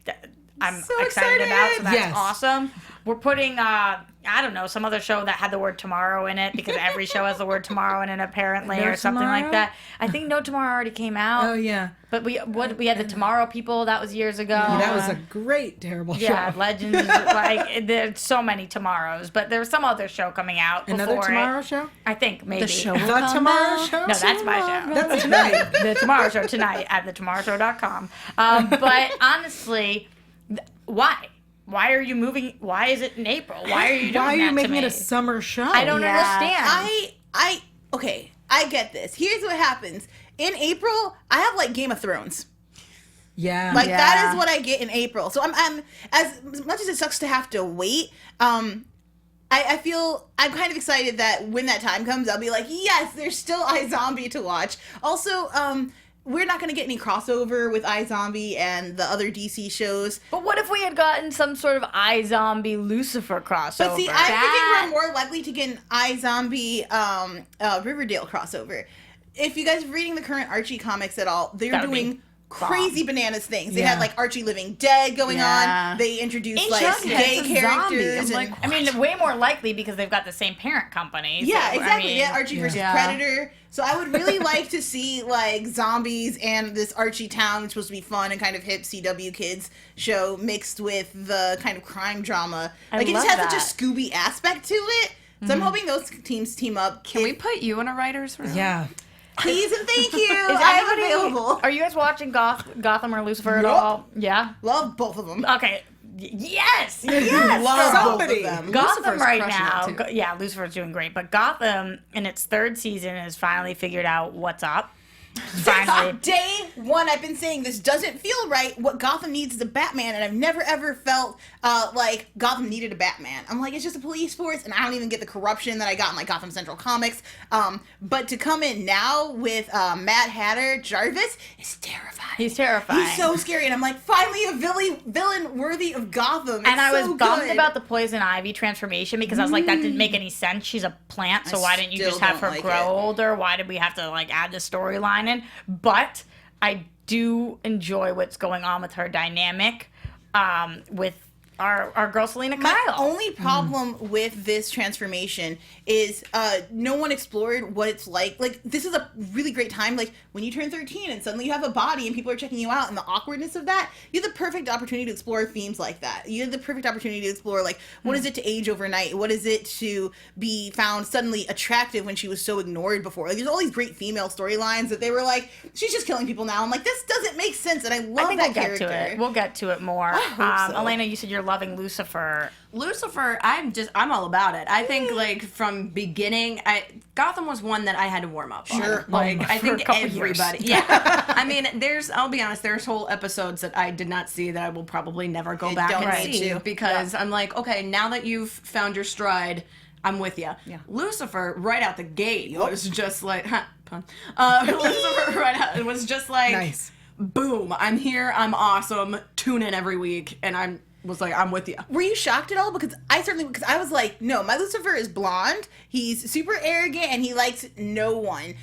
I'm so excited about, so that's awesome. We're putting, I don't know, some other show that had the word tomorrow in it, because every show has the word tomorrow in it, apparently, or something like that. I think No Tomorrow already came out.
Oh, yeah.
But we had the Tomorrow People, that was years ago.
Yeah, that was a great, terrible show.
Yeah, Legends, like, there's so many Tomorrows, but there's some other show coming out before
Another Tomorrow show?
I think, maybe.
The show
The Tomorrow Show?
No, that's my show.
That's tonight.
The Tomorrow Show tonight at thetomorrowshow.com. But honestly, why? Why are you moving? Why is it in April? Why are you doing that to me?
Why are you making it a summer show?
I don't understand.
Okay, I get this. Here's what happens. In April, I have like Game of Thrones.
Yeah.
Like that is what I get in April. So I'm as much as it sucks to have to wait, I feel I'm kind of excited that when that time comes, I'll be like, yes, there's still iZombie to watch. Also, we're not going to get any crossover with iZombie and the other DC shows.
But what if we had gotten some sort of iZombie Lucifer crossover?
But see, I think we're more likely to get an iZombie Riverdale crossover. If you guys are reading the current Archie comics at all, they're doing crazy bananas things. They had like Archie Living Dead going on. They introduced like gay characters.
I mean, way more likely because they've got the same parent company.
Yeah,
so,
exactly.
I mean,
Archie versus Predator. So I would really like to see like zombies and this Archie town, which is supposed to be fun and kind of hip CW kids show, mixed with the kind of crime drama. Like it just has such a Scooby aspect to it. So I'm hoping those teams team up.
Can we put you in a writer's room?
Yeah.
Please and thank you. I'm available.
Are you guys watching Gotham or Lucifer at all? Yeah.
Love both of them.
Okay. Yes.
Love both of them.
Gotham
Lucifer's
right
crushing
now. Yeah, Lucifer's doing great, but Gotham in its third season has finally figured out what's up. Finally.
Day one, I've been saying this doesn't feel right. What Gotham needs is a Batman, and I've never ever felt like Gotham needed a Batman. I'm like, it's just a police force, and I don't even get the corruption that I got in like Gotham Central Comics. But to come in now with Mad Hatter Jarvis is terrifying.
He's terrifying.
He's so scary, and I'm like, finally a villain worthy of Gotham.
And I was bummed about the Poison Ivy transformation because I was like, that didn't make any sense. She's a plant, so why didn't you just have her grow older? Why did we have to like add the storyline in? But I do enjoy what's going on with her dynamic with our girl Selena Kyle.
My only problem with this transformation is no one explored what it's like. Like, this is a really great time. Like, when you turn 13 and suddenly you have a body and people are checking you out and the awkwardness of that, you have the perfect opportunity to explore themes like that. You have the perfect opportunity to explore, like, what is it to age overnight? What is it to be found suddenly attractive when she was so ignored before? Like, there's all these great female storylines that they were like, she's just killing people now. I'm like, this doesn't make sense, and I love that character.
We'll get to it more.
So.
Elena, you said you're loving Lucifer.
Lucifer, I'm all about it. I think like from beginning, Gotham was one that I had to warm up on. Like I think everybody. Yeah. I mean, I'll be honest, there's whole episodes that I did not see that I will probably never go back and see because I'm like, okay, now that you've found your stride, I'm with you. Yeah. Lucifer, right out the gate, was just like, pun. Lucifer, right out, it was just like,
nice.
Boom, I'm here, I'm awesome, tune in every week, and I'm was like, I'm with you.
Were you shocked at all? Because I was like, no, my Lucifer is blonde. He's super arrogant and he likes no one.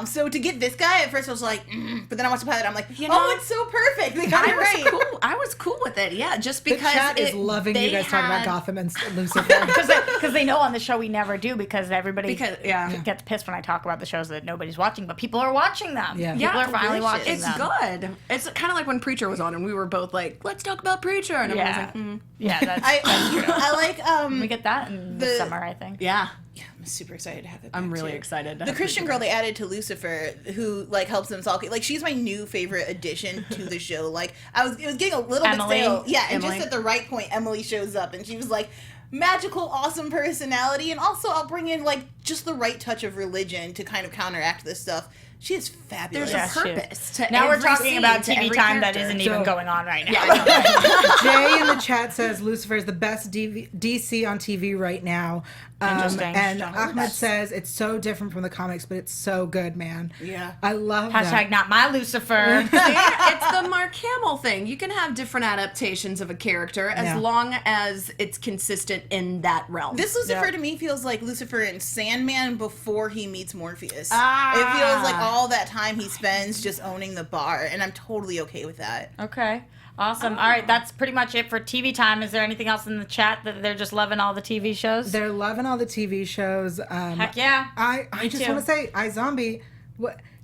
So to get this guy, at first I was like, but then I watched the pilot. I'm like, it's so perfect. They got it right.
Cool. I was cool with it. Yeah, just because
the chat is loving you guys talking about Gotham and Lucifer.
Because they know on the show we never do because everybody gets pissed when I talk about the shows that nobody's watching, but people are watching them.
Yeah.
People are finally watching them.
It's good. It's kind of like when Preacher was on and we were both like, let's talk about Preacher. And everyone was like,
Yeah, that's true.
I like
we get that in the summer, I think.
Yeah,
I'm super excited to have it.
I'm really excited.
The Kristian girl they added to Lucifer, who like helps them solve. Like she's my new favorite addition to the show. Like it was getting a little bit stale. Yeah, and just at the right point, Emily shows up and she was like, magical, awesome personality, and also I'll bring in like just the right touch of religion to kind of counteract this stuff. She is fabulous.
There's a purpose to
now
every
we're talking
scene,
about
to
TV
every
time
character.
that isn't even going on right now.
Yeah,
Jay in the chat says Lucifer is the best DC on TV right now.
Interesting.
And Ahmed says it's so different from the comics, but it's so good, man.
Yeah.
I love
Hashtag
that.
not my Lucifer.
See, it's the Mark Hamill thing. You can have different adaptations of a character as long as it's consistent in that realm.
This Lucifer to me feels like Lucifer in Sandman before he meets Morpheus.
Ah.
It feels like all that time he spends just owning the bar, and I'm totally okay with that.
Okay. Awesome. All right, that's pretty much it for TV time. Is there anything else in the chat that they're just loving all the TV shows?
They're loving all the TV shows.
Heck yeah.
I just want to say, iZombie,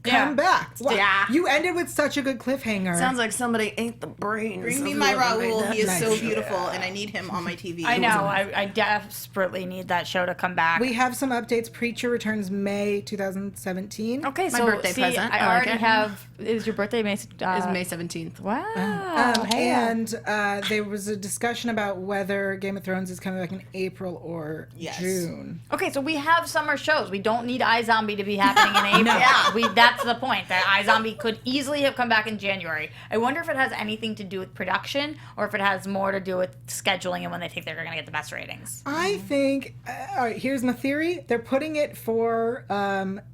Yeah.
come back.
Yeah.
You ended with such a good cliffhanger.
Sounds like somebody ate the brains.
Bring me
of
my
whoever made
Raoul.
that.
He is so
Nice.
beautiful, and I need him on my TV.
I know. I desperately need that show to come back.
We have some updates. Preacher returns May 2017.
Okay,
My
so
birthday
see,
present.
I
I like
already
it.
have. Is your birthday May?
Is May 17th.
Wow.
And there was a discussion about whether Game of Thrones is coming back in April or June.
Okay, so we have summer shows. We don't need iZombie to be happening in April.
Yeah.
That's the point. That iZombie could easily have come back in January. I wonder if it has anything to do with production or if it has more to do with scheduling and when they think they're going to get the best ratings.
I think, all right, here's my theory. They're putting it for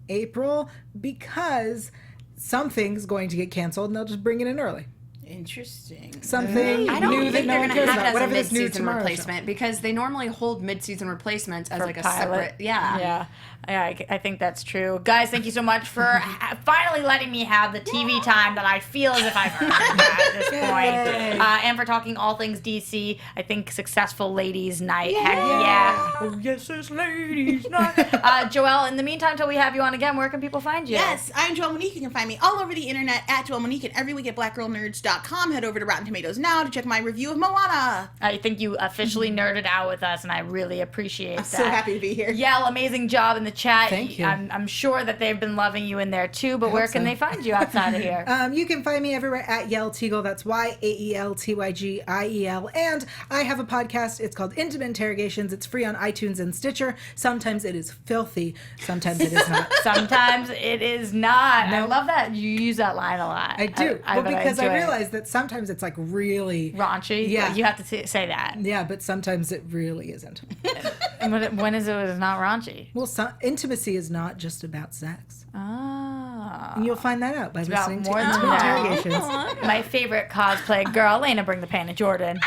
April because something's going to get canceled and they'll just bring it in early.
Interesting.
Something
I don't
new that
think
no
they're
one
going to
cares
have it
about.
as a
Whatever this new
mid-season
tomorrow
replacement because they normally hold mid-season replacements as
For
like a
pilot.
separate. Yeah.
I think that's true. Guys, thank you so much for finally letting me have the TV time that I feel as if I've earned at this point. And for talking all things DC. I think successful ladies' night. Heck yeah. Oh, yes, it's ladies' night. Joelle, in the meantime, till we have you on again, where can people find you?
Yes, I'm Joelle Monique. You can find me all over the internet at Joelle Monique and every week at blackgirlnerds.com. Head over to Rotten Tomatoes now to check my review of Moana.
I think you officially nerded out with us, and I really appreciate that.
So happy to be here.
Yell, amazing job in the chat.
Thank you.
I'm sure that they've been loving you in there too, but where can they find you outside of here?
You can find me everywhere at Yael Teagle. That's YAELTYGIEL. And I have a podcast. It's called Intimate Interrogations. It's free on iTunes and Stitcher. Sometimes it is filthy. Sometimes it is not.
Sometimes it is not. I love that. You use that line a lot.
I do. Because I
enjoy it.
realize that sometimes it's like really
Raunchy?
Yeah.
You have to say that.
Yeah, but sometimes it really isn't.
And when is it not raunchy?
Well, intimacy is not just about sex.
Ah.
And you'll find that out by
About
listening to
more than
Intimate
that.
Interrogations.
My favorite cosplay girl, Elena, bring the pain to Jordan.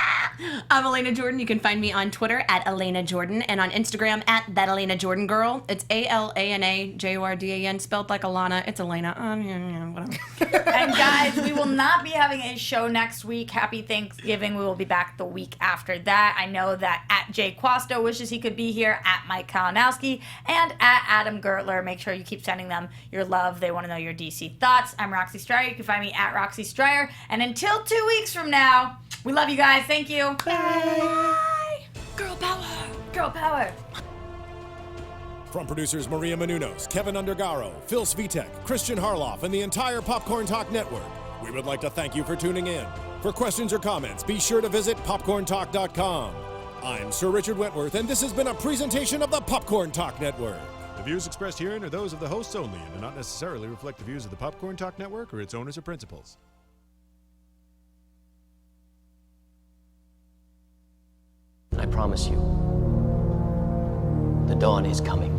I'm Elena Jordan. You can find me on Twitter at Elena Jordan and on Instagram at That Elena Jordan Girl. It's ALANAJORDAN spelled like Alana. It's Elena. Whatever.
And guys, we will not be having a show next week. Happy Thanksgiving. We will be back the week after that. I know that at Jay Quasto wishes he could be here, at Mike Kalinowski, and at Adam Gertler. Make sure you keep sending them your love. They want to know your DC thoughts. I'm Roxy Striar. You can find me at Roxy Striar. And until 2 weeks from now, we love you guys. Thank you. Bye.
Girl power.
Girl power.
From producers Maria Menounos, Kevin Undergaro, Phil Svitek, Kristian Harloff, and the entire Popcorn Talk Network, we would like to thank you for tuning in. For questions or comments, be sure to visit popcorntalk.com. I'm Sir Richard Wentworth, and this has been a presentation of the Popcorn Talk Network.
The views expressed herein are those of the hosts only and do not necessarily reflect the views of the Popcorn Talk Network or its owners or principals.
I promise you, the dawn is coming.